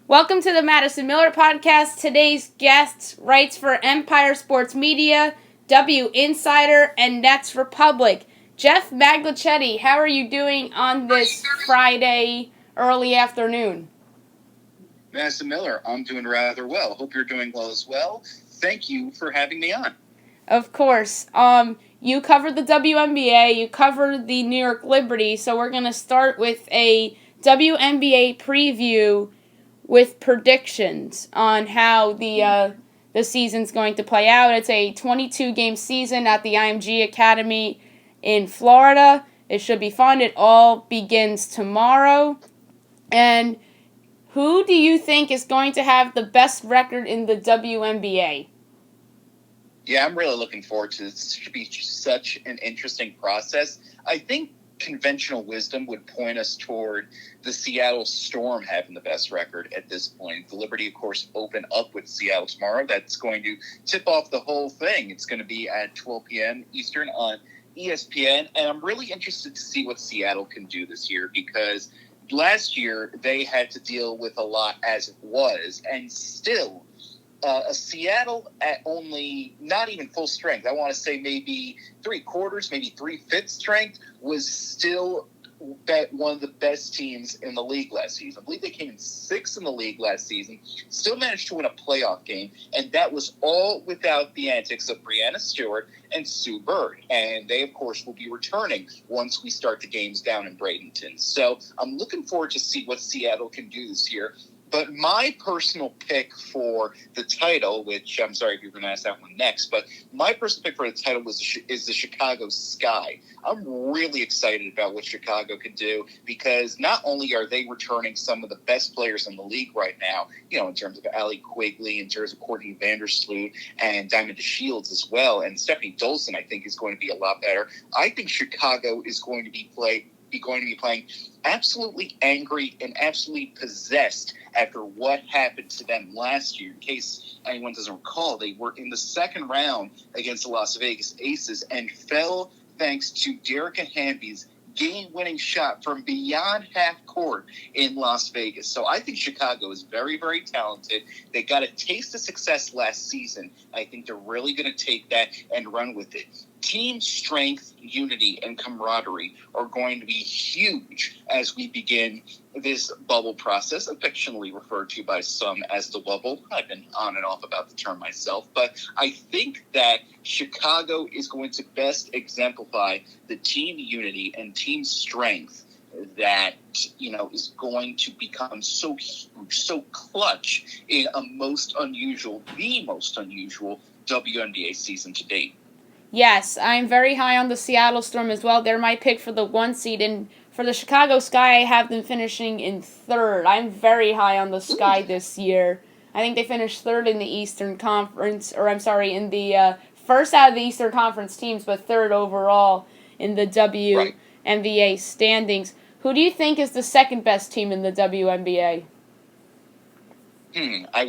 Welcome to the Madison Miller Podcast. Today's guest writes for Empire Sports Media, W Insider, and Nets Republic. Geoff Magliochetti, how are you doing on this Friday early afternoon? Madison Miller, I'm doing rather well. Hope you're doing well as well. Thank you for having me on. Of course. You covered the WNBA, you covered the New York Liberty, so we're going to start with a WNBA preview with predictions on how the season's going to play out. It's a 22-game season at the IMG Academy in Florida. It should be fun. It all begins tomorrow. And who do you think is going to have the best record in the WNBA? Yeah, I'm really looking forward to this. It should be such an interesting process. I think conventional wisdom would point us toward the Seattle Storm having the best record at this point. The Liberty, of course, open up with Seattle tomorrow. That's going to tip off the whole thing. It's going to be at 12 p.m. Eastern on ESPN, and I'm really interested to see what Seattle can do this year because last year they had to deal with a lot as it was, and still Seattle at only not even full strength, I want to say maybe 3/4, maybe 3/5 strength, was still one of the best teams in the league last season. I believe they came in 6th in the league last season, still managed to win a playoff game, and that was all without the antics of Brianna Stewart and Sue Bird. And they, of course, will be returning once we start the games down in Bradenton. So I'm looking forward to see what Seattle can do this year. But my personal pick for the title, which I'm sorry if you're going to ask that one next, but my personal pick for the title is the Chicago Sky. I'm really excited about what Chicago can do because not only are they returning some of the best players in the league right now, in terms of Allie Quigley, in terms of Courtney Vandersloot, and Diamond DeShields as well, and Stephanie Dolson, I think, is going to be a lot better. I think Chicago is going to be playing absolutely angry and absolutely possessed after what happened to them last year. In case anyone doesn't recall, they were in the second round against the Las Vegas Aces and fell thanks to Derek Hamby's game-winning shot from beyond half court in Las Vegas. So I think Chicago is very, very talented. They got a taste of success last season. I think they're really going to take that and run with it. Team strength, unity, and camaraderie are going to be huge as we begin this bubble process, affectionately referred to by some as the bubble. I've been on and off about the term myself, but I think that Chicago is going to best exemplify the team unity and team strength that, is going to become so huge, so clutch in the most unusual WNBA season to date. Yes, I'm very high on the Seattle Storm as well. They're my pick for the 1 seed, and for the Chicago Sky, I have them finishing in 3rd. I'm very high on the Sky this year. I think they finished 3rd in the Eastern Conference, in the first out of the Eastern Conference teams, but 3rd overall in the WNBA standings. Who do you think is the second best team in the WNBA? I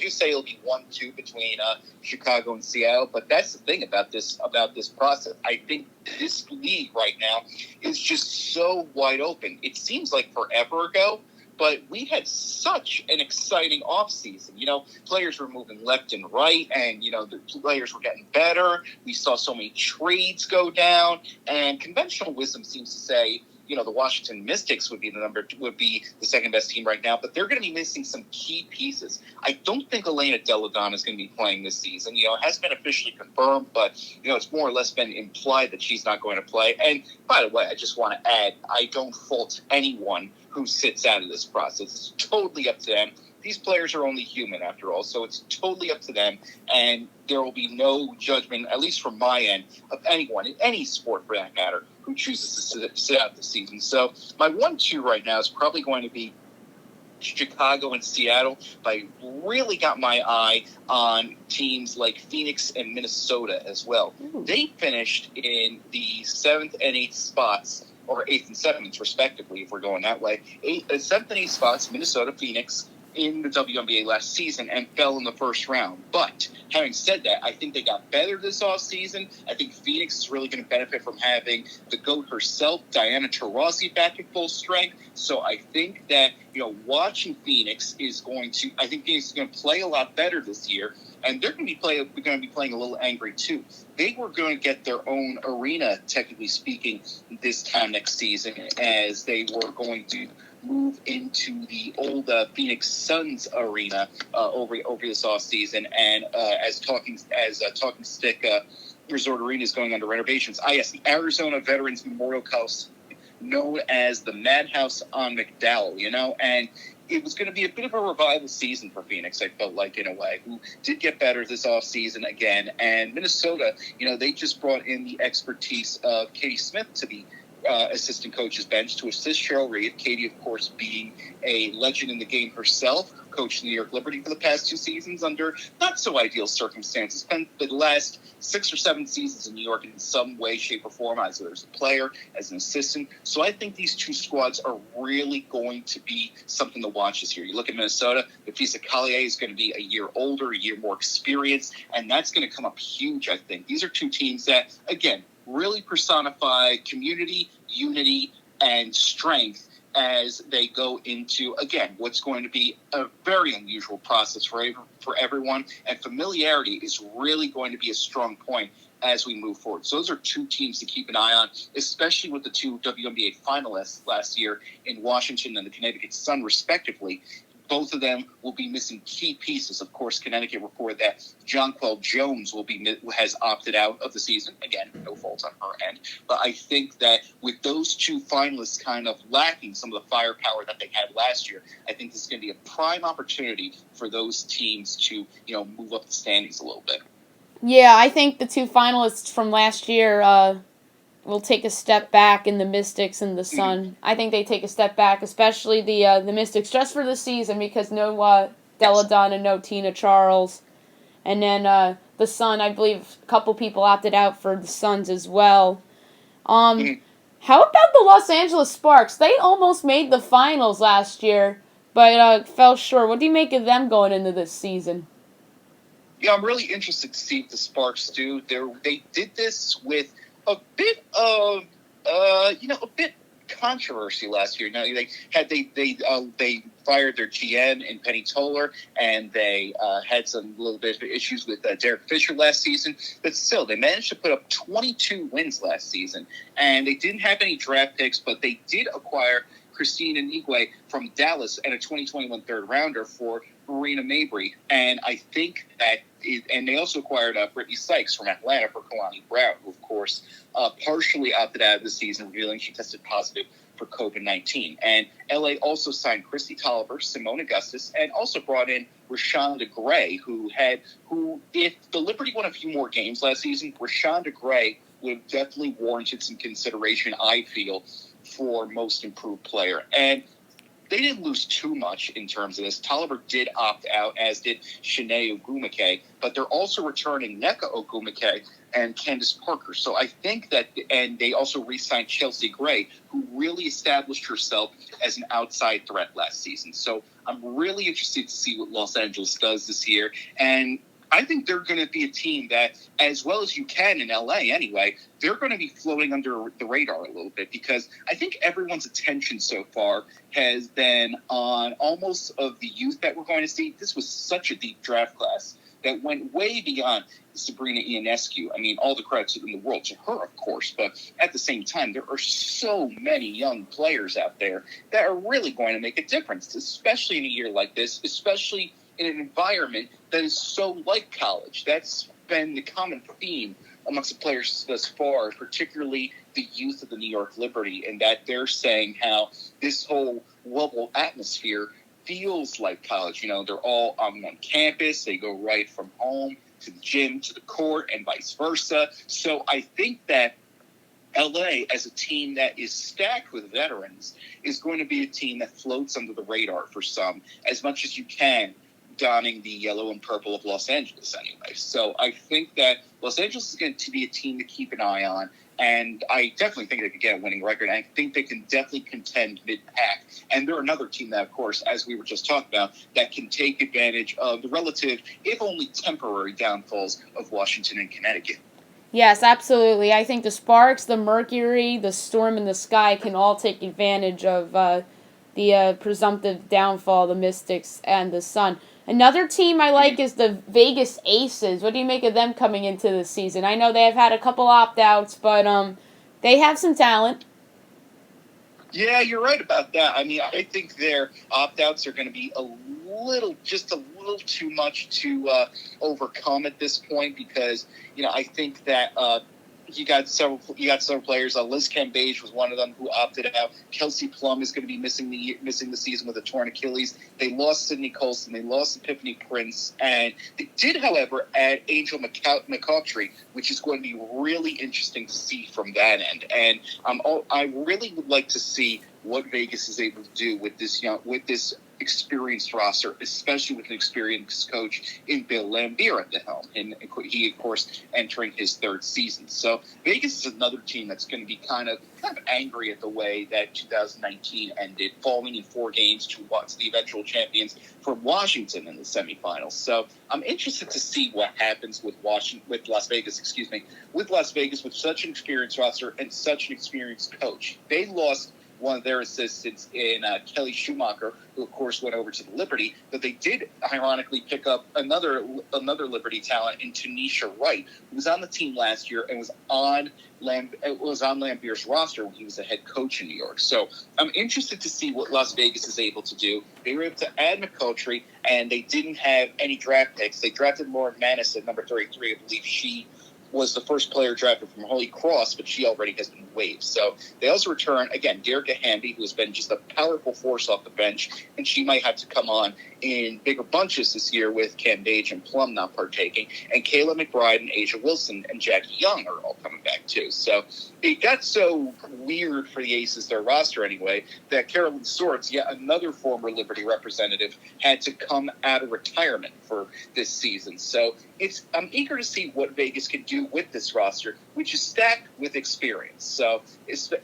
do say it'll be 1-2 between Chicago and Seattle, but that's the thing about this process. I think this league right now is just so wide open. It seems like forever ago, but we had such an exciting offseason. Players were moving left and right, and, the players were getting better. We saw so many trades go down, and conventional wisdom seems to say, the Washington Mystics would be the second best team right now, but they're going to be missing some key pieces. I don't think Elena Deladon is going to be playing this season. It hasn't been officially confirmed, but it's more or less been implied that she's not going to play. And by the way, I just want to add, I don't fault anyone who sits out of this process. It's totally up to them. These players are only human after all, so it's totally up to them, and there will be no judgment, at least from my end, of anyone, in any sport for that matter, who chooses to sit out the season. So my 1-2 right now is probably going to be Chicago and Seattle, but I really got my eye on teams like Phoenix and Minnesota as well. Ooh. They finished in the 7th and 8th spots, or 8th and 7th, respectively, if we're going that way. 7th and 8th spots, Minnesota, Phoenix, in the WNBA last season and fell in the first round. But having said that, I think they got better this offseason. I think Phoenix is really going to benefit from having the GOAT herself, Diana Taurasi, back at full strength. So I think that watching Phoenix I think Phoenix is going to play a lot better this year, and they're going to be playing a little angry too. They were going to get their own arena, technically speaking, this time next season, as they were going to move into the old Phoenix Suns arena over this off season, and as Talking Stick Resort Arena is going under renovations. Yes, the Arizona Veterans Memorial Coliseum, known as the Madhouse on McDowell, and it was going to be a bit of a revival season for Phoenix, I felt like, in a way, who did get better this offseason again. And Minnesota, they just brought in the expertise of Katie Smith to the assistant coach's bench to assist Cheryl Reed. Katie, of course, being a legend in the game herself, coached the New York Liberty for the past 2 seasons under not so ideal circumstances. Spent the last 6 or 7 seasons in New York in some way, shape, or form, either as a player, as an assistant. So I think these 2 squads are really going to be something to watch this year. You look at Minnesota, Baptiste Collier is going to be a year older, a year more experienced, and that's going to come up huge, I think. These are 2 teams that, again, really personify community, unity, and strength as they go into, again, what's going to be a very unusual process for everyone. And familiarity is really going to be a strong point as we move forward. So those are 2 teams to keep an eye on, especially with the 2 WNBA finalists last year in Washington and the Connecticut Sun, respectively. Both of them will be missing key pieces. Of course, Connecticut reported that Jonquel Jones has opted out of the season. Again, no fault on her end. But I think that with those 2 finalists kind of lacking some of the firepower that they had last year, I think this is going to be a prime opportunity for those teams to, move up the standings a little bit. Yeah, I think the 2 finalists from last year will take a step back in the Mystics and the Sun. I think they take a step back, especially the Mystics, just for the season, because no Della Dunn and no Tina Charles. And then the Sun, I believe a couple people opted out for the Suns as well. How about the Los Angeles Sparks? They almost made the finals last year, but fell short. What do you make of them going into this season? Yeah, I'm really interested to see what the Sparks do. They did this with a bit of, controversy last year. Now they fired their GM in Penny Toller, and they had some little bit of issues with Derek Fisher last season. But still, they managed to put up 22 wins last season, and they didn't have any draft picks, but they did acquire Christine Inigwe from Dallas and a 2021 third rounder for Marina Mabry. And I think that, and they also acquired Brittany Sykes from Atlanta for Kalani Brown, who, of course, partially opted out of the season, revealing she tested positive for COVID-19. And LA also signed Christy Tolliver, Simone Augustus, and also brought in Rashonda Gray, who, if the Liberty won a few more games last season, Rashonda Gray would have definitely warranted some consideration, I feel, for most improved player. And they didn't lose too much in terms of this. Tolliver did opt out, as did Shanae Ogumake, but they're also returning Nneka Ogumake and Candace Parker. So I think that, and they also re-signed Chelsea Gray, who really established herself as an outside threat last season. So I'm really interested to see what Los Angeles does this year. And I think they're going to be a team that, as well as you can in LA anyway, they're going to be floating under the radar a little bit, because I think everyone's attention so far has been on almost of the youth that we're going to see. This was such a deep draft class that went way beyond Sabrina Ionescu. I mean, all the credits in the world to her, of course, but at the same time, there are so many young players out there that are really going to make a difference, especially in a year like this, especially in an environment that is so like college. That's been the common theme amongst the players thus far, particularly the youth of the New York Liberty, and that they're saying how this whole level atmosphere feels like college. They're all on campus. They go right from home to the gym to the court and vice versa. So I think that LA, as a team that is stacked with veterans, is going to be a team that floats under the radar for some, as much as you can, donning the yellow and purple of Los Angeles anyway. So I think that Los Angeles is going to be a team to keep an eye on, and I definitely think they could get a winning record. And I think they can definitely contend mid-pack. And they're another team that, of course, as we were just talking about, that can take advantage of the relative, if only temporary, downfalls of Washington and Connecticut. Yes, absolutely. I think the Sparks, the Mercury, the Storm, and the Sky can all take advantage of the presumptive downfall of the Mystics and the Sun. Another team I like is the Vegas Aces. What do you make of them coming into the season? I know they have had a couple opt-outs, but they have some talent. Yeah, you're right about that. I mean, I think their opt-outs are going to be just a little too much to overcome at this point because, I think that you got several players. Liz Cambage was one of them who opted out. Kelsey Plum is going to be missing the season with a torn Achilles. They lost Sydney Colson. They lost Epiphany Prince, and they did, however, add Angel McCautry, which is going to be really interesting to see from that end. And I really would like to see what Vegas is able to do with this experienced roster, especially with an experienced coach in Bill Laimbeer at the helm. And he, of course, entering his third season. So Vegas is another team that's going to be kind of angry at the way that 2019 ended, falling in 4 games to the eventual champions from Washington in the semifinals. So I'm interested to see what happens with Las Vegas, with such an experienced roster and such an experienced coach. They lost one of their assistants in Kelly Schumacher, who of course went over to the Liberty, but they did ironically pick up another Liberty talent in Tanisha Wright, who was on the team last year and was on Laimbeer's roster when he was a head coach in New York. So I'm interested to see what Las Vegas is able to do. They were able to add McCautry, and they didn't have any draft picks. They drafted Lauren Manis at number 33. I believe she was the first player drafted from Holy Cross, but she already has been waived. So they also return, again, Derica Hamby, who has been just a powerful force off the bench, and she might have to come on in bigger bunches this year with Cambage and Plum not partaking, and Kayla McBride and Asia Wilson and Jackie Young are all coming back too. So it got so weird for the Aces, their roster anyway, that Carolyn Sorts, yet another former Liberty representative, had to come out of retirement for this season. So I'm eager to see what Vegas can do with this roster, which is stacked with experience. So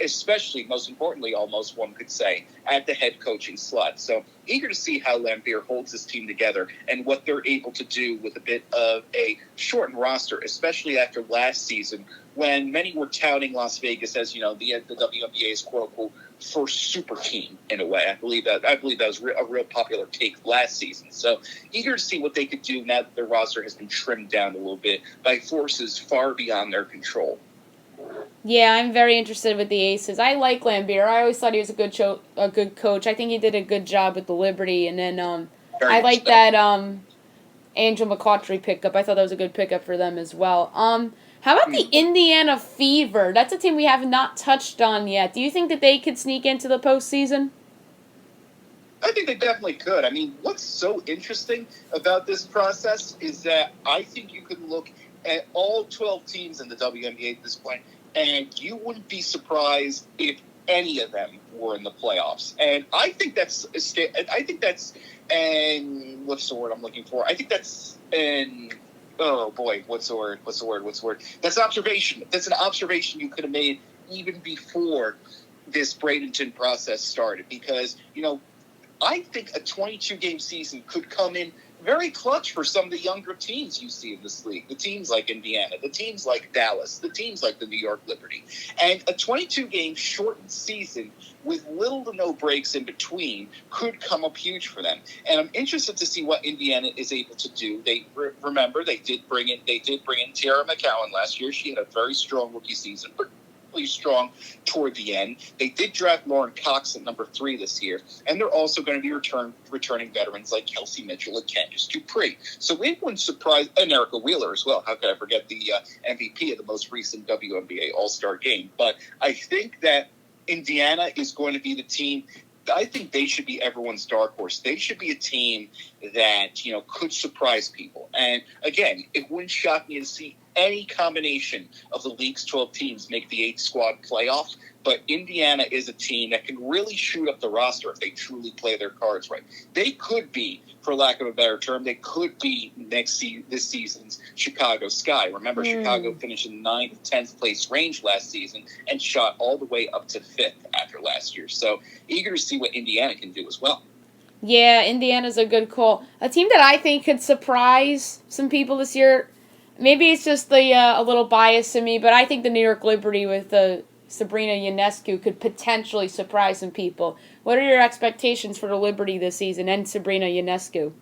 especially, most importantly, almost one could say, at the head coaching slot. So eager to see how Laimbeer holds this team together and what they're able to do with a bit of a shortened roster, especially after last season when many were touting Las Vegas as, the WNBA's quote-unquote first super team in a way. I believe that was a real popular take last season. So eager to see what they could do now that their roster has been trimmed down a little bit by forces far beyond their control. Yeah, I'm very interested with the Aces. I like Laimbeer. I always thought he was a good coach. I think he did a good job with the Liberty. And then I like that Angel McCautry pickup. I thought that was a good pickup for them as well. How about the Indiana Fever? That's a team we have not touched on yet. Do you think that they could sneak into the postseason? I think they definitely could. I mean, what's so interesting about this process is that I think you could look at all 12 teams in the WNBA at this point, and you wouldn't be surprised if any of them were in the playoffs. And I think that's and what's the word I'm looking for? I think that's an oh boy, what's the word? That's observation. That's an observation you could have made even before this Bradenton process started, because I think a 22-game season could come in very clutch for some of the younger teams you see in this league. The teams like Indiana, the teams like Dallas, the teams like the New York Liberty. And a 22-game shortened season with little to no breaks in between could come up huge for them. And I'm interested to see what Indiana is able to do. Remember, they did bring in Tiara McCowan last year. She had a very strong rookie season, but strong toward the end. They did draft Lauren Cox at number 3 this year, and they're also going to be returning veterans like Kelsey Mitchell and Candice Dupree. So it wouldn't surprise, and Erica Wheeler as well. How could I forget the MVP of the most recent WNBA All-Star game? But I think that Indiana is going to be the team. I think they should be everyone's dark horse. They should be a team that, could surprise people. And again, it wouldn't shock me to see any combination of the league's 12 teams make the 8-squad playoff. But Indiana is a team that can really shoot up the roster if they truly play their cards right. They could be, for lack of a better term, this season's Chicago Sky. Remember, Chicago finished in the 9th, 10th place range last season and shot all the way up to 5th after last year. So eager to see what Indiana can do as well. Yeah, Indiana's a good call. A team that I think could surprise some people this year. Maybe it's just a little bias in me, but I think the New York Liberty with Sabrina Ionescu could potentially surprise some people. What are your expectations for the Liberty this season and Sabrina Ionescu?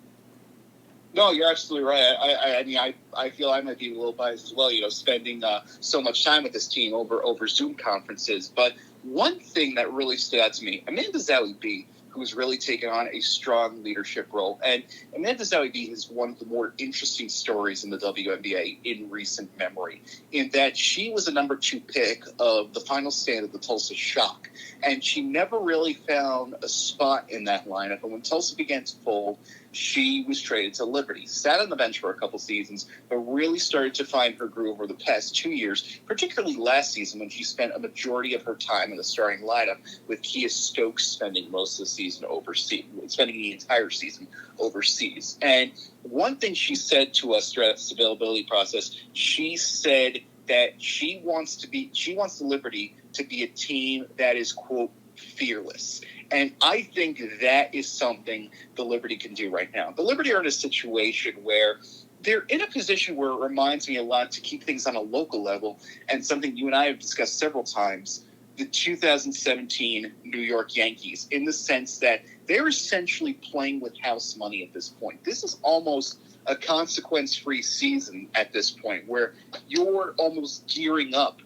No, you're absolutely right. I mean, I feel I might be a little biased as well, spending so much time with this team over Zoom conferences. But one thing that really stood out to me, Amanda Zahui, who's really taken on a strong leadership role. And Amanda Zahui is one of the more interesting stories in the WNBA in recent memory, in that she was a number 2 pick of the final stand of the Tulsa Shock. And she never really found a spot in that lineup. And when Tulsa began to fold, she was traded to Liberty, sat on the bench for a couple seasons, but really started to find her groove over the past 2 years, particularly last season when she spent a majority of her time in the starting lineup, with Kia Stokes spending most of the season overseas, spending the entire season overseas. And one thing she said to us throughout this availability process, she said that she wants the Liberty to be a team that is, quote, fearless. And I think that is something the Liberty can do right now. The Liberty are in a situation where they're in a position where it reminds me a lot, to keep things on a local level, and something you and I have discussed several times, the 2017 New York Yankees, in the sense that they're essentially playing with house money at this point. This is almost a consequence-free season at this point, where you're almost gearing up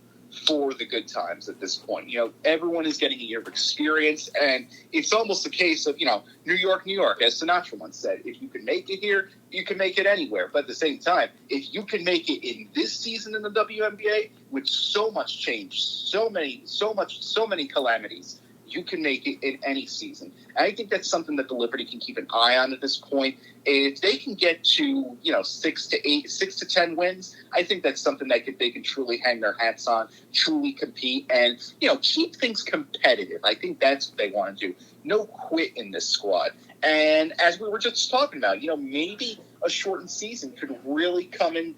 for the good times at this point. Everyone is getting a year of experience, and it's almost a case of, New York, as Sinatra once said, if you can make it here, you can make it anywhere. But at the same time, if you can make it in this season in the WNBA, with so much change, so many calamities, you can make it in any season. And I think that's something that the Liberty can keep an eye on at this point. If they can get to, 6 to 10 wins, I think that's something that they can truly hang their hats on, truly compete, and, keep things competitive. I think that's what they want to do. No quit in this squad. And as we were just talking about, maybe a shortened season could really come in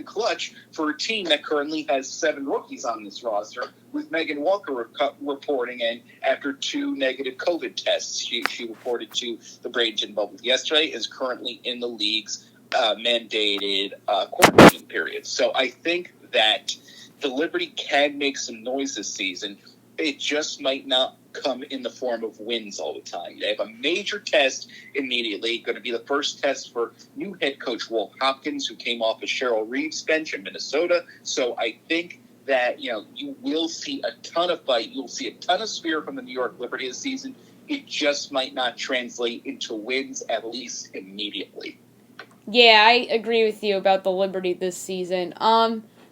clutch for a team that currently has 7 rookies on this roster, with Megan Walker reporting in after 2 negative COVID tests. She reported to the Bradenton bubble yesterday, is currently in the league's mandated quarantine period. So I think that the Liberty can make some noise this season. It just might not come in the form of wins all the time. They have a major test immediately, going to be the first test for new head coach Wolf Hopkins, who came off a Cheryl Reeves bench in Minnesota. So I think that, you will see a ton of fight. You'll see a ton of spirit from the New York Liberty this season. It just might not translate into wins, at least immediately. Yeah, I agree with you about the Liberty this season.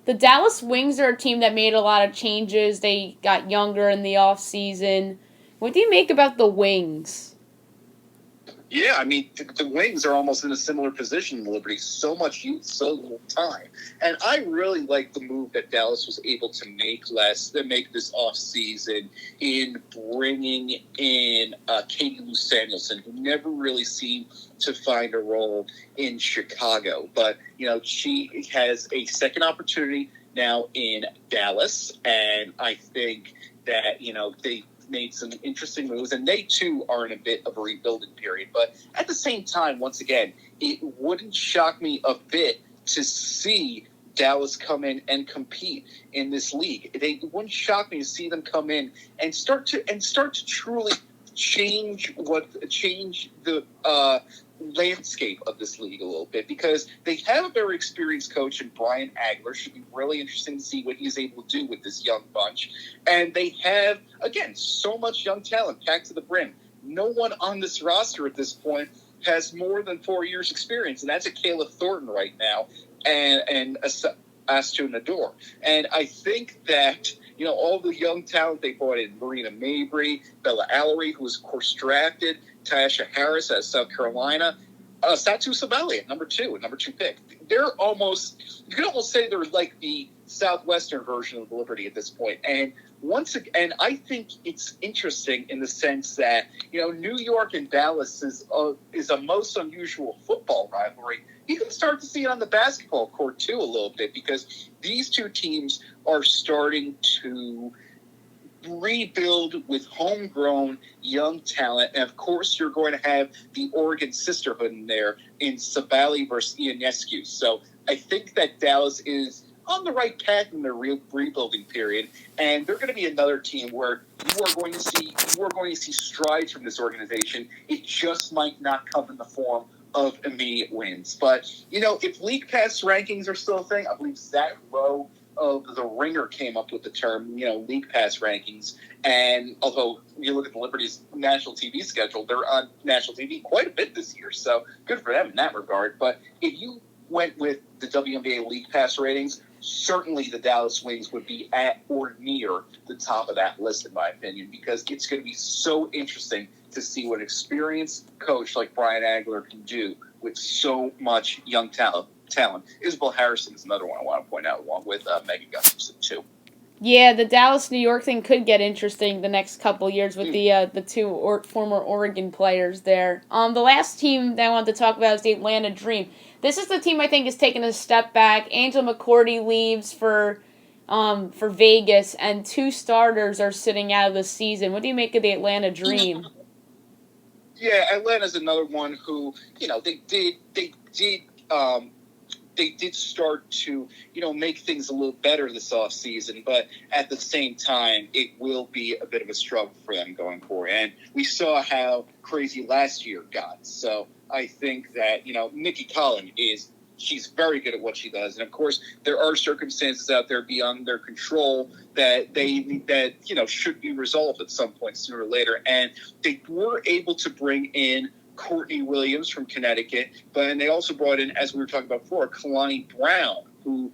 The Dallas Wings are a team that made a lot of changes. They got younger in the offseason. What do you make about the Wings? Yeah, I mean, the Wings are almost in a similar position in Liberty. So much youth, so little time. And I really like the move that Dallas was able to make this offseason in bringing in Katie Lou Samuelson, who never really seemed to find a role in Chicago. But, she has a second opportunity now in Dallas. And I think that, they made some interesting moves, and they too are in a bit of a rebuilding period. But at the same time, once again, it wouldn't shock me a bit to see Dallas come in and compete in this league. It wouldn't shock me to see them come in and start to truly change the landscape of this league a little bit, because they have a very experienced coach in Brian Agler. Should be really interesting to see what he's able to do with this young bunch. And they have, again, so much young talent packed to the brim. No one on this roster at this point has more than 4 years experience, and that's a Kayla Thornton right now, and Astu Nador. And I think that, all the young talent they brought in, Marina Mabry, Bella Allery, who was, of course, drafted, Tyasha Harris out of South Carolina, Satu Sabali, number 2 pick. They're almost, you could almost say they're like the Southwestern version of the Liberty at this point. And once again, I think it's interesting in the sense that, New York and Dallas is a most unusual football rivalry. You can start to see it on the basketball court too a little bit, because these two teams are starting to rebuild with homegrown young talent. And of course, you're going to have the Oregon sisterhood in there in Sabali versus Ionescu. So I think that Dallas is on the right path in their rebuilding period, and they're going to be another team where you are going to see strides from this organization. It just might not come in the form of immediate wins. But, if League Pass rankings are still a thing, I believe Zach Lowe of The Ringer came up with the term, League Pass rankings. And although you look at the Liberty's national TV schedule, they're on national TV quite a bit this year. So good for them in that regard. But if you went with the WNBA League Pass ratings, certainly the Dallas Wings would be at or near the top of that list, in my opinion, because it's going to be so interesting to see what an experienced coach like Brian Agler can do with so much young talent. Isabel Harrison is another one I want to point out, along with Megan Gustafson, too. Yeah, the Dallas-New York thing could get interesting the next couple years with the two former Oregon players there. The last team that I wanted to talk about is the Atlanta Dream. This is the team I think is taking a step back. Angel McCourty leaves for Vegas, and 2 starters are sitting out of the season. What do you make of the Atlanta Dream? Yeah, Atlanta's another one who, they did start to, make things a little better this offseason, but at the same time, it will be a bit of a struggle for them going forward. And we saw how crazy last year got. So I think that, Nikki Collin she's very good at what she does. And of course, there are circumstances out there beyond their control that should be resolved at some point sooner or later. And they were able to bring in Courtney Williams from Connecticut, but they also brought in, as we were talking about before, Kalani Brown, who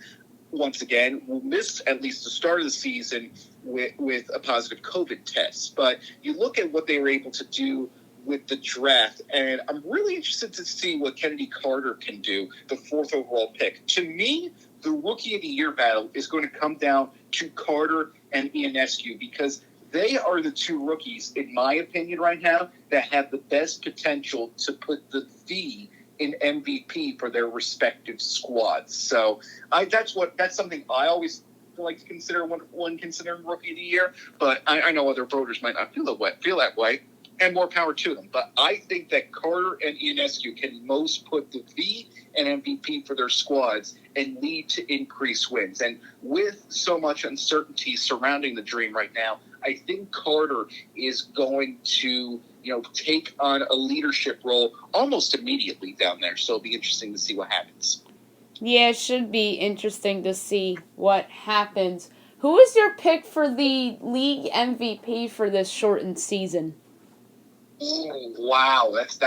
once again will miss at least the start of the season with a positive COVID test. But you look at what they were able to do with the draft, and I'm really interested to see what Kennedy Carter can do, the 4th overall pick. To me, the Rookie of the Year battle is going to come down to Carter and Ionescu, because they are the 2 rookies, in my opinion right now, that have the best potential to put the V in MVP for their respective squads. So that's something I always like to consider when considering Rookie of the Year, but I know other voters might not feel that way. And more power to them. But I think that Carter and Ionescu can most put the V and MVP for their squads and lead to increased wins. And with so much uncertainty surrounding the Dream right now, I think Carter is going to, take on a leadership role almost immediately down there. So it'll be interesting to see what happens. Yeah, it should be interesting to see what happens. Who is your pick for the league MVP for this shortened season? Oh, wow, that's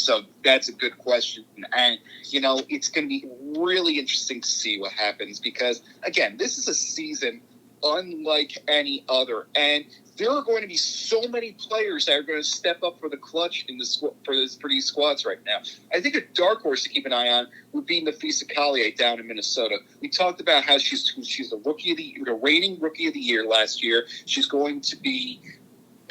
a good question, and it's going to be really interesting to see what happens, because again, this is a season unlike any other, and there are going to be so many players that are going to step up for the clutch for these squads right now. I think a dark horse to keep an eye on would be Nafisa Collier down in Minnesota. We talked about how she's the reigning Rookie of the Year last year. She's going to be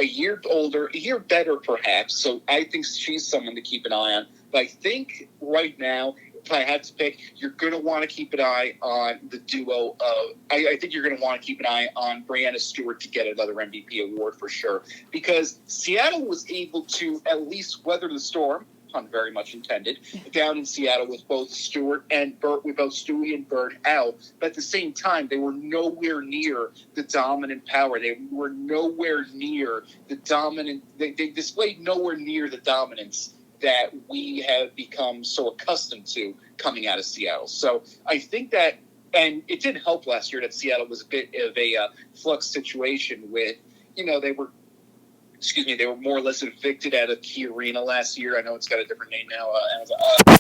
a year older, a year better perhaps, so I think she's someone to keep an eye on. But I think right now, if I had to pick, you're going to want to keep an eye on the duo of, I think you're going to want to keep an eye on Breanna Stewart to get another MVP award for sure, because Seattle was able to at least weather the storm, pun very much intended, down in Seattle with both Stewart and Bird, with both Stewie and Bird out. But at the same time, they were nowhere near the dominant power. They were nowhere near the dominant. They displayed nowhere near the dominance that we have become so accustomed to coming out of Seattle. So I think that, and it didn't help last year that Seattle was a bit of a flux situation with, they were more or less evicted out of Key Arena last year. I know it's got a different name now,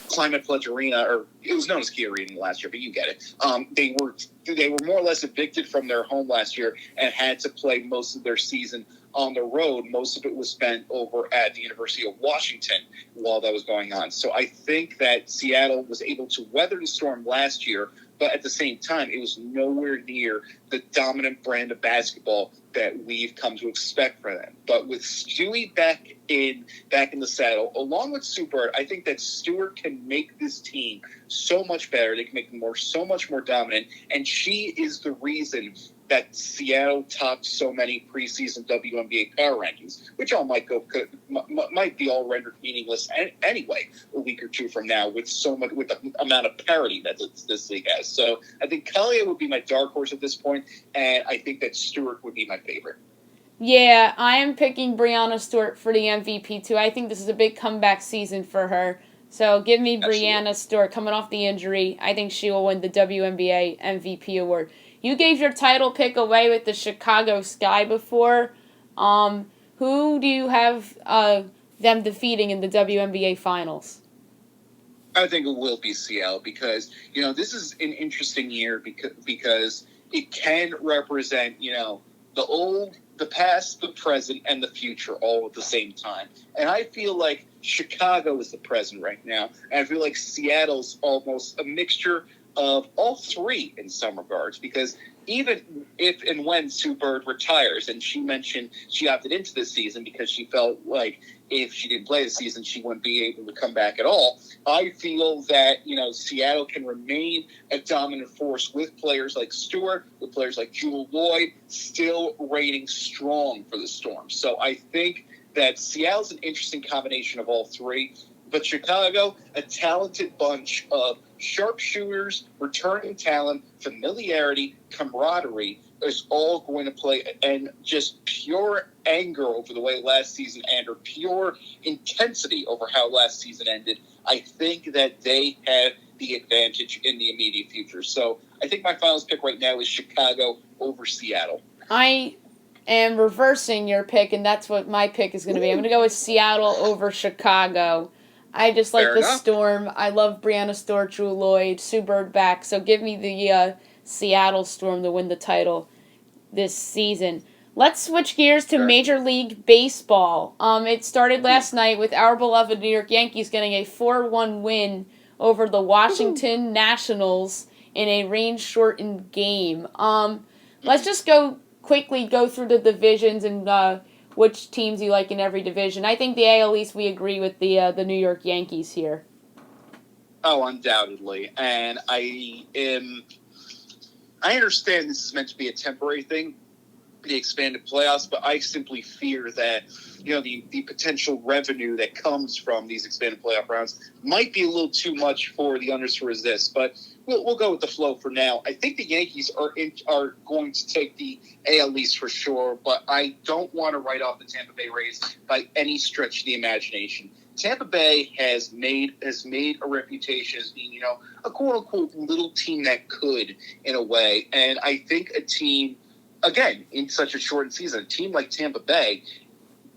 Climate Pledge Arena, or it was known as Key Arena last year, but you get it. They were more or less evicted from their home last year and had to play most of their season on the road. Most of it was spent over at the University of Washington while that was going on. So I think that Seattle was able to weather the storm last year, but at the same time, it was nowhere near the dominant brand of basketball that we've come to expect from them. But with Stewie back in the saddle, along with Super, I think that Stewart can make this team so much better. They can make them so much more dominant, and she is the reason that Seattle topped so many preseason WNBA power rankings, which all might be all rendered meaningless anyway a week or two from now with the amount of parity that this league has. So I think Kalia would be my dark horse at this point, and I think that Stewart would be my favorite. Yeah, I am picking Brianna Stewart for the MVP too. I think this is a big comeback season for her. So give me Brianna Stewart coming off the injury. I think she will win the WNBA MVP award. You gave your title pick away with the Chicago Sky before. Who do you have them defeating in the WNBA finals? I think it will be Seattle because, this is an interesting year because it can represent, the past, the present, and the future all at the same time. And I feel like Chicago is the present right now. And I feel like Seattle's almost a mixture of all three in some regards, because even if and when Sue Bird retires, and she mentioned she opted into this season because she felt like if she didn't play the season, she wouldn't be able to come back at all. I feel that, Seattle can remain a dominant force with players like Stewart, with players like Jewel Lloyd, still reigning strong for the Storm. So I think that Seattle's an interesting combination of all three. But Chicago, a talented bunch of sharpshooters, returning talent, familiarity, camaraderie is all going to play, and just pure anger over the way last season ended, or pure intensity over how last season ended. I think that they have the advantage in the immediate future. So I think my finals pick right now is Chicago over Seattle. I am reversing your pick, and that's what my pick is going to be. I'm going to go with Seattle over Chicago. I just like the Storm. I love Brianna Stewart, Jewel Lloyd, Sue Bird back. So give me the Seattle Storm to win the title this season. Let's switch gears to Major League Baseball. It started last night with our beloved New York Yankees getting a 4-1 win over the Washington Nationals in a rain-shortened game. Let's just quickly go through the divisions and which teams you like in every division. I think the AL East, we agree with the New York Yankees here. Oh, undoubtedly. And I understand this is meant to be a temporary thing, the expanded playoffs, but I simply fear that, the potential revenue that comes from these expanded playoff rounds might be a little too much for the owners to resist. But we'll go with the flow for now. I think the Yankees are going to take the AL East for sure, but I don't want to write off the Tampa Bay Rays by any stretch of the imagination. Tampa Bay has made a reputation as being, a quote-unquote little team that could, in a way. And I think a team, again, in such a shortened season, a team like Tampa Bay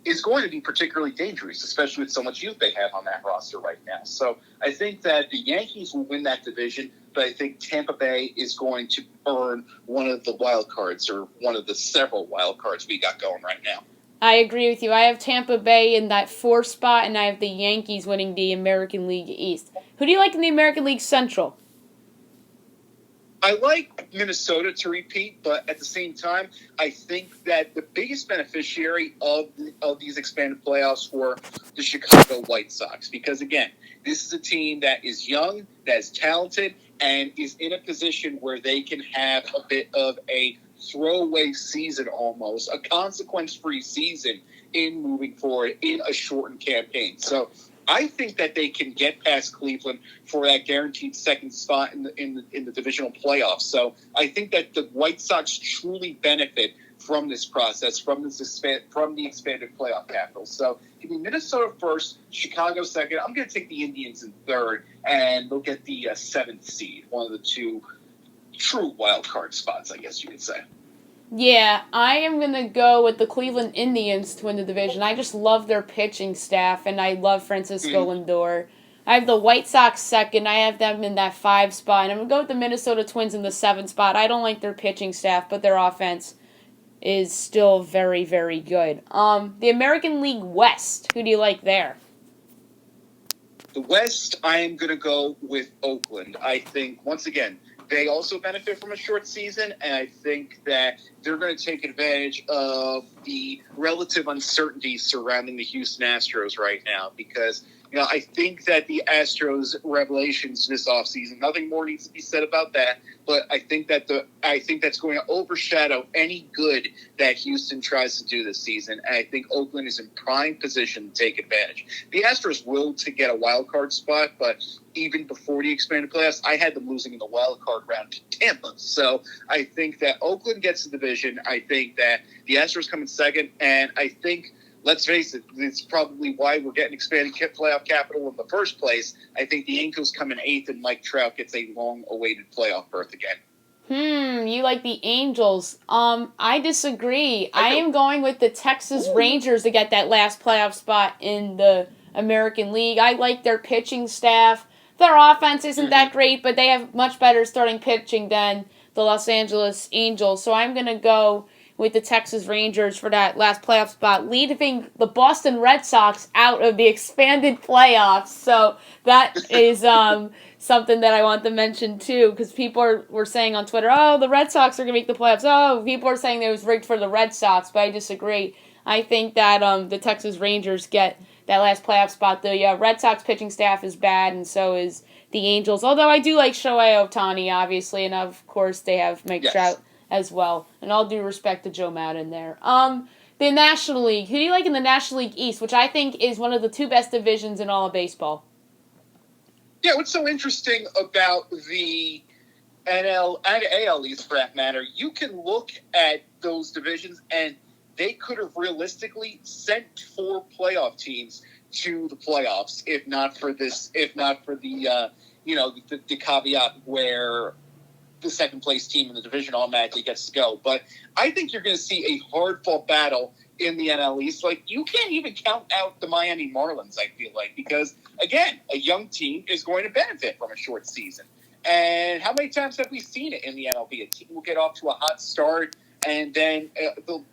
is going to be particularly dangerous, especially with so much youth they have on that roster right now. So I think that the Yankees will win that division, but I think Tampa Bay is going to earn one of the wild cards, or one of the several wild cards we got going right now. I agree with you. I have Tampa Bay in that 4th spot, and I have the Yankees winning the American League East. Who do you like in the American League Central? I like Minnesota to repeat, but at the same time, I think that the biggest beneficiary of these expanded playoffs were the Chicago White Sox. Because, again, this is a team that is young, that is talented, and is in a position where they can have a bit of a throwaway season almost, a consequence-free season in moving forward in a shortened campaign. So I think that they can get past Cleveland for that guaranteed second spot in the divisional playoffs. So I think that the White Sox truly benefit from this process, from the expanded playoff capital. So give me Minnesota first, Chicago second. I'm going to take the Indians in third, and they'll get the 7th seed, one of the two true wild card spots, I guess you could say. Yeah, I am going to go with the Cleveland Indians to win the division. I just love their pitching staff, and I love Francisco Lindor. I have the White Sox second. I have them in that 5 spot. And I'm going to go with the Minnesota Twins in the 7th spot. I don't like their pitching staff, but their offense is still very, very good. The American League West, who do you like there? The West, I am going to go with Oakland. I think, once again, they also benefit from a short season, and I think that they're going to take advantage of the relative uncertainty surrounding the Houston Astros right now, because I think that the Astros' revelations this offseason, nothing more needs to be said about that. But I think that's going to overshadow any good that Houston tries to do this season. And I think Oakland is in prime position to take advantage. The Astros will to get a wild card spot, but even before the expanded playoffs, I had them losing in the wild card round to Tampa. So I think that Oakland gets the division. I think that the Astros come in second, and I think, let's face it, it's probably why we're getting expanded playoff capital in the first place. I think the Angels come in eighth, and Mike Trout gets a long-awaited playoff berth again. You like the Angels. I disagree. I am going with the Texas Rangers to get that last playoff spot in the American League. I like their pitching staff. Their offense isn't that great, but they have much better starting pitching than the Los Angeles Angels. So I'm going to go with the Texas Rangers for that last playoff spot, leaving the Boston Red Sox out of the expanded playoffs. So that is something that I want to mention too, because people were saying on Twitter, oh, the Red Sox are going to make the playoffs. Oh, people are saying it was rigged for the Red Sox, but I disagree. I think that the Texas Rangers get that last playoff spot. The Red Sox pitching staff is bad, and so is the Angels. Although I do like Shohei Ohtani, obviously, and of course they have Mike Trout as well. And all due respect to Joe Maddon there. The National League. Who do you like in the National League East, which I think is one of the two best divisions in all of baseball? Yeah, what's so interesting about the NL and AL East, for that matter, you can look at those divisions and they could have realistically sent 4 playoff teams to the playoffs, if not for the caveat where the second place team in the division automatically gets to go. But I think you're going to see a hard-fought battle in the NL East. Like, you can't even count out the Miami Marlins, I feel like, because, again, a young team is going to benefit from a short season. And how many times have we seen it in the MLB? A team will get off to a hot start, and then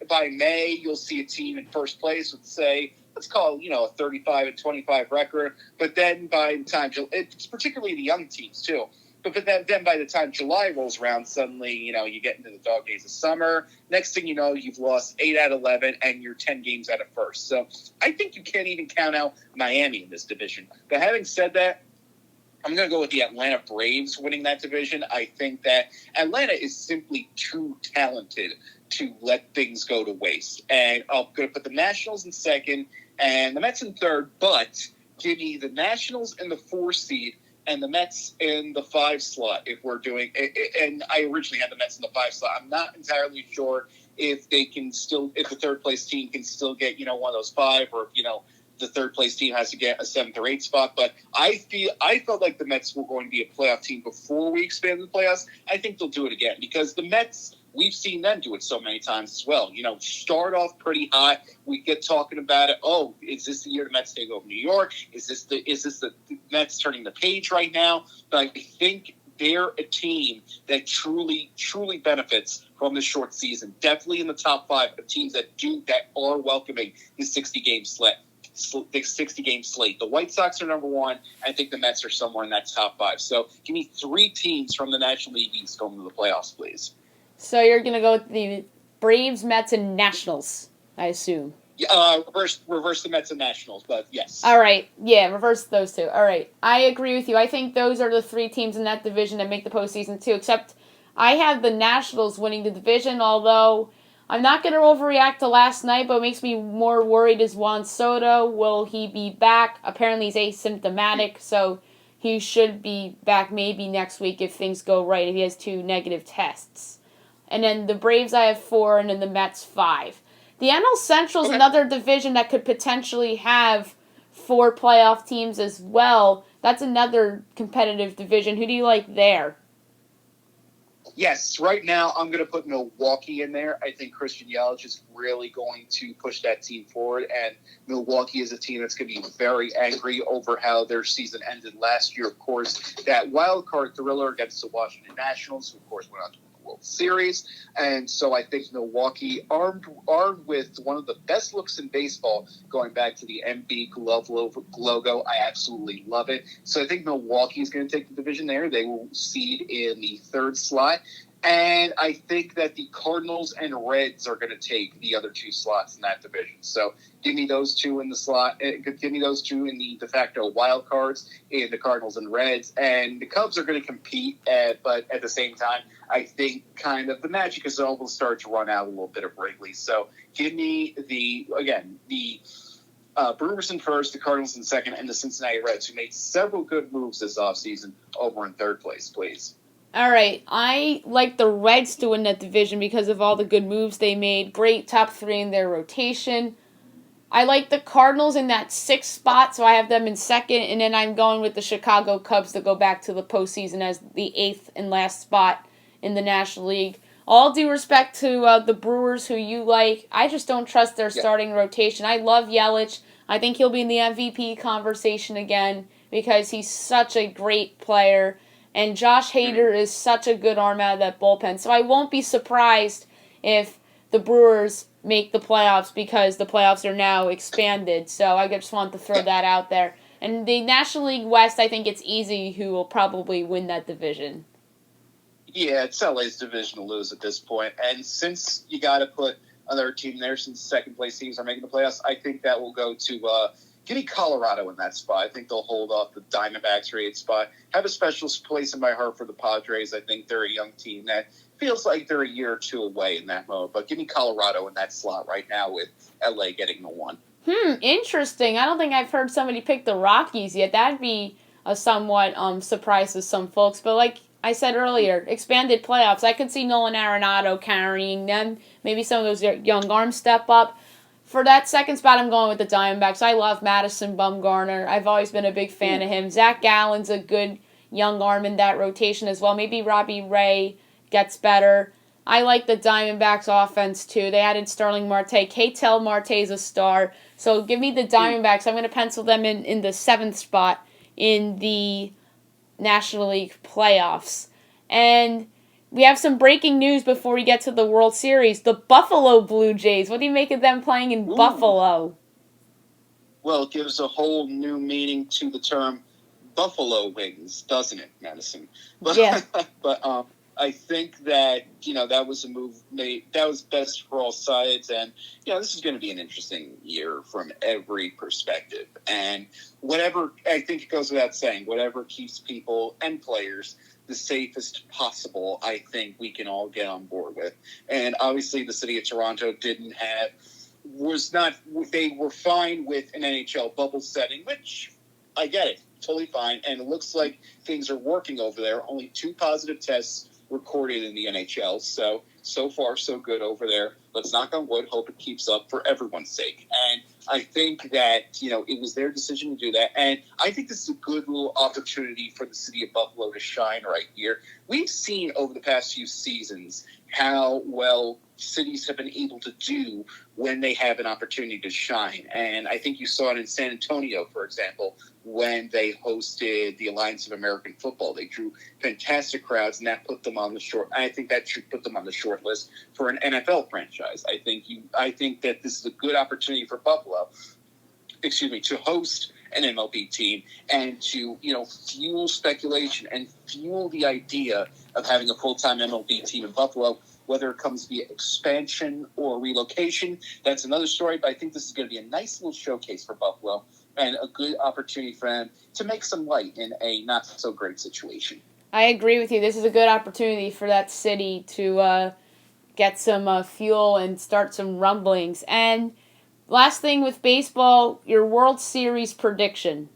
by May, you'll see a team in first place with, say, let's call it, a 35-25 record. But then by the time, it's particularly the young teams, too. But then by the time July rolls around, suddenly, you get into the dog days of summer. Next thing you know, you've lost 8 out of 11, and you're 10 games out of first. So I think you can't even count out Miami in this division. But having said that, I'm going to go with the Atlanta Braves winning that division. I think that Atlanta is simply too talented to let things go to waste. And I'm going to put the Nationals in second and the Mets in third, but give me the Nationals in the 4 seed and the Mets in the 5 slot if we're doing – and I originally had the Mets in the 5 slot. I'm not entirely sure if the third-place team can still get, one of those 5 or, the third-place team has to get a 7th or 8th spot. But I felt like the Mets were going to be a playoff team before we expanded the playoffs. I think they'll do it again because the Mets – we've seen them do it so many times as well. Start off pretty hot. We get talking about it. Oh, is this the year the Mets take over New York? Is this the Mets turning the page right now? But I think they're a team that truly, truly benefits from this short season. Definitely in the top 5 of teams that are welcoming the 60-game slate. The 60-game slate. The White Sox are number 1. I think the Mets are somewhere in that top 5. So give me 3 teams from the National League East going to the playoffs, please. So you're going to go with the Braves, Mets, and Nationals, I assume. Reverse the Mets and Nationals, but yes. All right. Yeah, reverse those 2. All right. I agree with you. I think those are the 3 teams in that division that make the postseason, too, except I have the Nationals winning the division, although I'm not going to overreact to last night, but what makes me more worried is Juan Soto. Will he be back? Apparently he's asymptomatic, so he should be back maybe next week if things go right, if he has 2 negative tests. And then the Braves I have 4, and then the Mets 5. The NL Central is another division that could potentially have 4 playoff teams as well. That's another competitive division. Who do you like there? Yes, right now I'm going to put Milwaukee in there. I think Christian Yelich is really going to push that team forward, and Milwaukee is a team that's going to be very angry over how their season ended last year. Of course, that wild card thriller against the Washington Nationals, who of course went on to World Series, and so I think Milwaukee, armed with one of the best looks in baseball, going back to the MB glove logo, I absolutely love it. So I think Milwaukee is going to take the division there. They will seed in the 3rd slot. And I think that the Cardinals and Reds are going to take the other two slots in that division. So give me those two in the slot. Give me those two in the de facto wild cards in the Cardinals and Reds. And the Cubs are going to compete, but at the same time, I think kind of the magic is almost start to run out a little bit of Wrigley. So give me the Brewers in first, the Cardinals in second, and the Cincinnati Reds, who made several good moves this offseason, over in third place, please. All right, I like the Reds to win that division because of all the good moves they made. Great top three in their rotation. I like the Cardinals in that sixth spot, so I have them in second, and then I'm going with the Chicago Cubs to go back to the postseason as the eighth and last spot in the National League. All due respect to the Brewers, who you like, I just don't trust their starting rotation. I love Yelich. I think he'll be in the MVP conversation again because he's such a great player. And Josh Hader is such a good arm out of that bullpen. So I won't be surprised if the Brewers make the playoffs because the playoffs are now expanded. So I just want to throw that out there. And the National League West, I think it's easy who will probably win that division. Yeah, it's LA's division to lose at this point. And since you got to put another team there, since second-place teams are making the playoffs, I think that will go to give me Colorado in that spot. I think they'll hold off the Diamondbacks for 8th spot. Have a special place in my heart for the Padres. I think they're a young team that feels like they're a year or two away in that mode. But give me Colorado in that slot right now with LA getting the 1. Interesting. I don't think I've heard somebody pick the Rockies yet. That'd be a somewhat surprise to some folks. But like I said earlier, expanded playoffs. I could see Nolan Arenado carrying them. Maybe some of those young arms step up. For that second spot, I'm going with the Diamondbacks. I love Madison Bumgarner. I've always been a big fan of him. Zach Gallen's a good young arm in that rotation as well. Maybe Robbie Ray gets better. I like the Diamondbacks offense too. They added Starling Marte. Ketel Marte's a star. So give me the Diamondbacks. I'm going to pencil them in the 7th spot in the National League playoffs. And we have some breaking news before we get to the World Series. The Buffalo Blue Jays. What do you make of them playing in Buffalo? Well, it gives a whole new meaning to the term buffalo wings, doesn't it, Madison? But, yeah. But I think that, that was a move made. That was best for all sides. And, this is going to be an interesting year from every perspective. And I think it goes without saying, whatever keeps people and players the safest possible, I think we can all get on board with. And obviously the city of Toronto they were fine with an NHL bubble setting, which I get it, totally fine. And it looks like things are working over there. Only 2 positive tests recorded in the NHL. So far, so good over there. Let's knock on wood, hope it keeps up for everyone's sake. And I think that, it was their decision to do that. And I think this is a good little opportunity for the city of Buffalo to shine right here. We've seen over the past few seasons how well cities have been able to do when they have an opportunity to shine. And I think you saw it in San Antonio, for example, when they hosted the Alliance of American Football. They drew fantastic crowds, and that put them on the short. I think that should put them on the short list for an NFL franchise. I think that this is a good opportunity for Buffalo, to host an MLB team and to, fuel speculation and fuel the idea of having a full-time MLB team in Buffalo. Whether it comes via expansion or relocation, that's another story. But I think this is going to be a nice little showcase for Buffalo and a good opportunity for them to make some light in a not-so-great situation. I agree with you. This is a good opportunity for that city to get some fuel and start some rumblings. And last thing with baseball, your World Series prediction.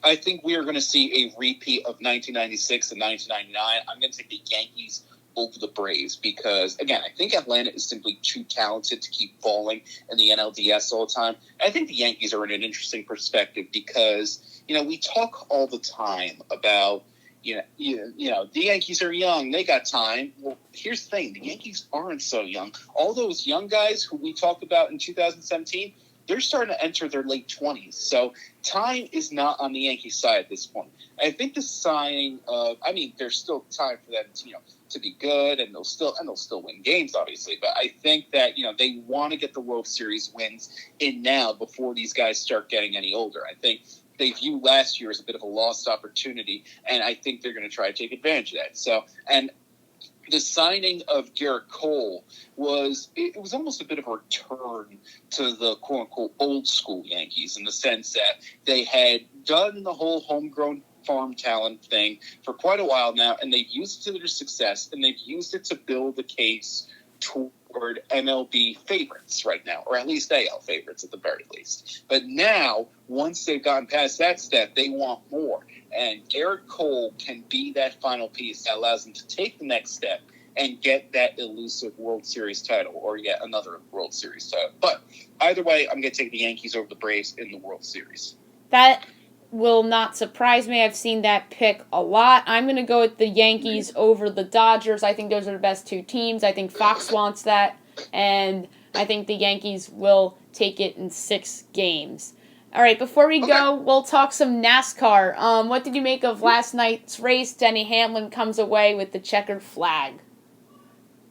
I think we are going to see a repeat of 1996 and 1999. I'm going to take the Yankees over the Braves because, again, I think Atlanta is simply too talented to keep falling in the NLDS all the time. I think the Yankees are in an interesting perspective because, we talk all the time about, the Yankees are young. They got time. Well, here's the thing. The Yankees aren't so young. All those young guys who we talked about in 2017, they're starting to enter their late 20s. So time is not on the Yankees side at this point. I think the signing of, there's still time for them to be good, and they'll still win games, obviously. But I think that, they want to get the World Series wins in now before these guys start getting any older. I think they view last year as a bit of a lost opportunity, and I think they're going to try to take advantage of that. So, and the signing of Garrett Cole was almost a bit of a return to the quote-unquote old school Yankees, in the sense that they had done the whole homegrown farm talent thing for quite a while now, and they've used it to their success, and they've used it to build the case toward MLB favorites right now, or at least AL favorites at the very least. But now, once they've gotten past that step, they want more. And Garrett Cole can be that final piece that allows them to take the next step and get that elusive World Series title, or yet another World Series title. But either way, I'm going to take the Yankees over the Braves in the World Series. That will not surprise me. I've seen that pick a lot. I'm going to go with the Yankees over the Dodgers. I think those are the best two teams. I think Fox wants that, and I think the Yankees will take it in 6 games. All right, before we go, we'll talk some NASCAR. What did you make of last night's race? Denny Hamlin comes away with the checkered flag.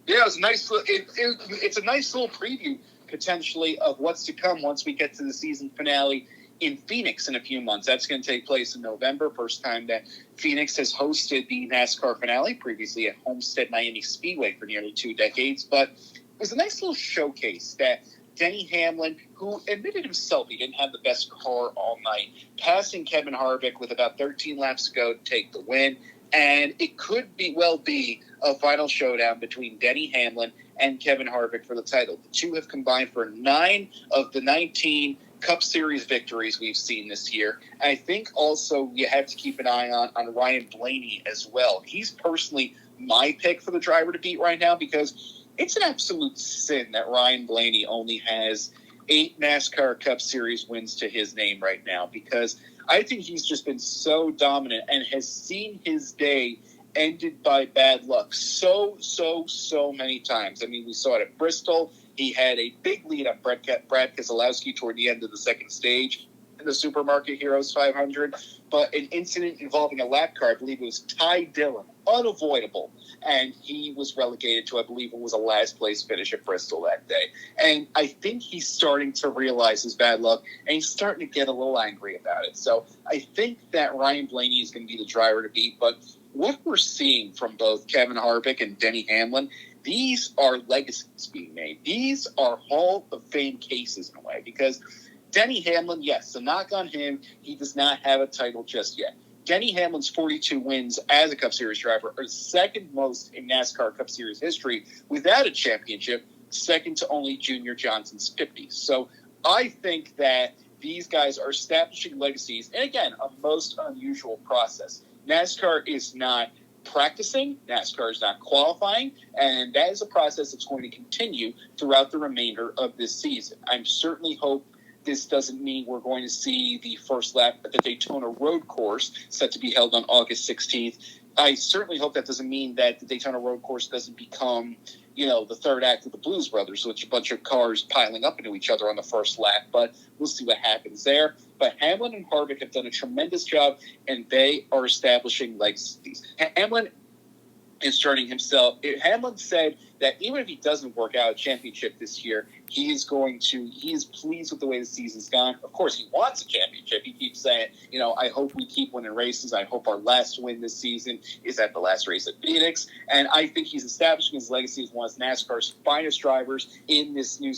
Yeah, it was a nice. It's a nice little preview potentially of what's to come once we get to the season finale in Phoenix in a few months. That's going to take place in November. First time that Phoenix has hosted the NASCAR finale, previously at Homestead Miami Speedway for nearly 2 decades. But it was a nice little showcase that Denny Hamlin, who admitted himself he didn't have the best car all night, passing Kevin Harvick with about 13 laps to go to take the win. And it could well be a final showdown between Denny Hamlin and Kevin Harvick for the title. The two have combined for 9 of the 19 Cup Series victories we've seen this year. I think also you have to keep an eye on Ryan Blaney as well. He's personally my pick for the driver to beat right now, because it's an absolute sin that Ryan Blaney only has 8 NASCAR Cup Series wins to his name right now, because I think he's just been so dominant and has seen his day ended by bad luck so many times. I mean, we saw it at Bristol. He had a big lead on Brad Keselowski toward the end of the second stage in the Supermarket Heroes 500. But an incident involving a lap car, I believe it was Ty Dillon, unavoidable. And he was relegated to, I believe it was a last place finish at Bristol that day. And I think he's starting to realize his bad luck, and he's starting to get a little angry about it. So I think that Ryan Blaney is going to be the driver to beat. But what we're seeing from both Kevin Harvick and Denny Hamlin, these are legacies being made. These are Hall of Fame cases in a way, because Denny Hamlin, yes, the knock on him, he does not have a title just yet. Denny Hamlin's 42 wins as a Cup Series driver are second most in NASCAR Cup Series history without a championship, second to only Junior Johnson's 50. So I think that these guys are establishing legacies, and again, a most unusual process. NASCAR is not practicing, NASCAR is not qualifying, and that is a process that's going to continue throughout the remainder of this season. I certainly hope this doesn't mean we're going to see the first lap at the Daytona Road Course set to be held on August 16th. I certainly hope that doesn't mean that the Daytona Road Course doesn't become, the third act of the Blues Brothers, which a bunch of cars piling up into each other on the first lap, but we'll see what happens there. But Hamlin and Harvick have done a tremendous job, and they are establishing legacies. Hamlin is starting himself. Hamlin said that even if he doesn't work out a championship this year, he is pleased with the way the season's gone. Of course, he wants a championship. He keeps saying, I hope we keep winning races. I hope our last win this season is at the last race at Phoenix. And I think he's establishing his legacy as one of NASCAR's finest drivers in this new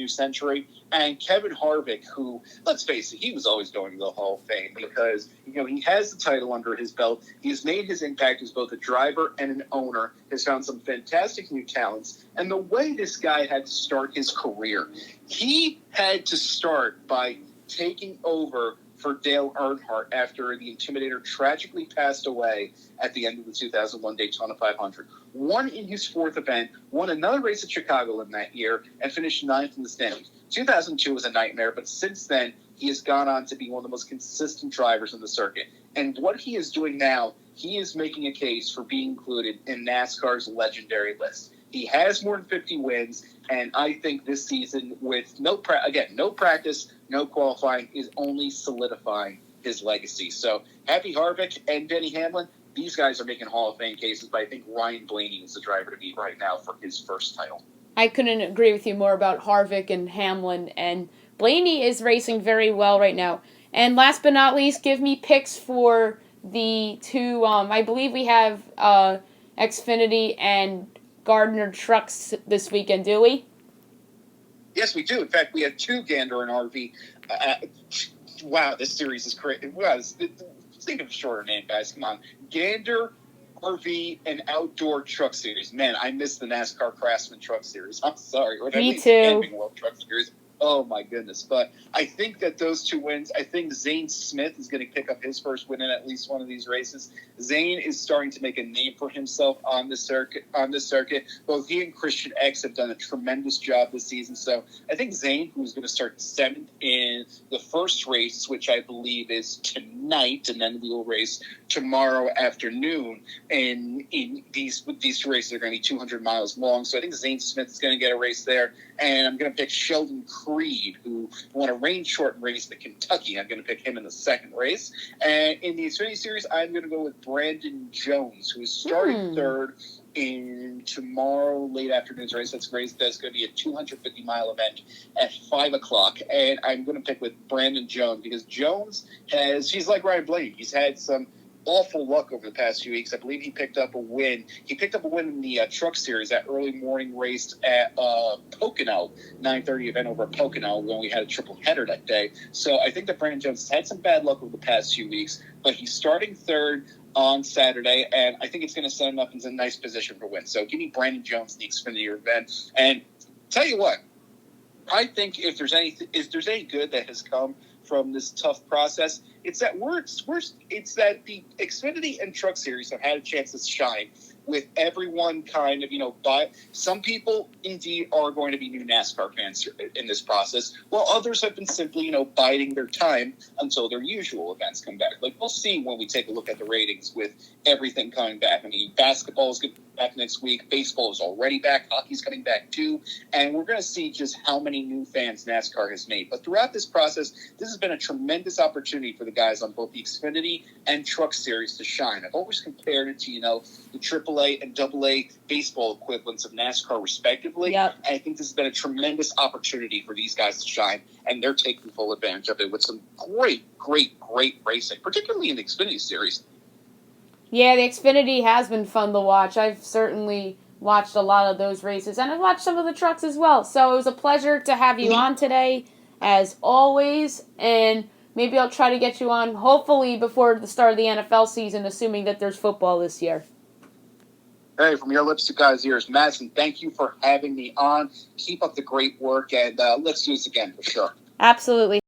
century. And Kevin Harvick, who, let's face it, he was always going to the Hall of Fame because he has the title under his belt. He's made his impact as both a driver and an owner. Has found some fantastic new talents. And the way this guy had to start his career, he had to start by taking over for Dale Earnhardt after the Intimidator tragically passed away at the end of the 2001 Daytona 500. Won in his 4th event, won another race at Chicago in that year, and finished 9th in the standings. 2002 was a nightmare, but since then, he has gone on to be one of the most consistent drivers in the circuit. And what he is doing now, he is making a case for being included in NASCAR's legendary list. He has more than 50 wins, and I think this season, with no practice, no qualifying, is only solidifying his legacy. So happy Harvick and Denny Hamlin. These guys are making Hall of Fame cases, but I think Ryan Blaney is the driver to beat right now for his first title. I couldn't agree with you more about Harvick and Hamlin, and Blaney is racing very well right now. And last but not least, give me picks for the two. I believe we have Xfinity and Gardner trucks this weekend, do we? Yes, we do. In fact, we have 2 Gander and RV. Wow, this series is crazy. Wow, think of a shorter name, guys. Come on. Gander, RV, and Outdoor Truck Series. Man, I miss the NASCAR Craftsman Truck Series. I'm sorry. Or at Me least too. Camping World Truck Series. Oh, my goodness. But I think that those 2 wins, I think Zane Smith is going to pick up his first win in at least one of these races. Zane is starting to make a name for himself on the circuit. Both he and Christian X have done a tremendous job this season. So I think Zane, who's going to start 7th in the first race, which I believe is tonight, and then we will race tomorrow afternoon. And in these 2 races are going to be 200 miles long. So I think Zane Smith is going to get a race there. And I'm going to pick Sheldon Creed, who won a rain-shortened race at Kentucky. I'm going to pick him in the second race. And in the Xfinity Series, I'm going to go with Brandon Jones, who is starting 3rd in tomorrow late afternoon's race. That's going to be a 250-mile event at 5 o'clock. And I'm going to pick with Brandon Jones because Jones he's like Ryan Blaney. He's had some awful luck over the past few weeks. I believe he picked up a win. He picked up a win in the Truck Series, that early morning race at Pocono, 9:30 event over at Pocono when we had a triple header that day. So I think that Brandon Jones has had some bad luck over the past few weeks, but he's starting 3rd on Saturday, and I think it's going to set him up in a nice position for win. So give me Brandon Jones in the Xfinity event. And tell you what, I think if there's any good that has come from this tough process, it's that the Xfinity and Truck Series have had a chance to shine with everyone kind of, but some people indeed are going to be new NASCAR fans in this process, while others have been simply, biding their time until their usual events come back. Like, we'll see when we take a look at the ratings with everything coming back. I mean, basketball is going to be back next week. Baseball is already back. Hockey's coming back too. And we're going to see just how many new fans NASCAR has made. But throughout this process, this has been a tremendous opportunity for the guys on both the Xfinity and Truck Series to shine. I've always compared it to, the AAA and AA baseball equivalents of NASCAR respectively. Yep. And I think this has been a tremendous opportunity for these guys to shine, and they're taking full advantage of it with some great racing, particularly in the Xfinity Series. Yeah, the Xfinity has been fun to watch. I've certainly watched a lot of those races, and I've watched some of the trucks as well. So it was a pleasure to have you on today, as always, and maybe I'll try to get you on, hopefully, before the start of the NFL season, assuming that there's football this year. Hey, from your lips to God's ears, Madison, thank you for having me on. Keep up the great work, and let's do this again for sure. Absolutely.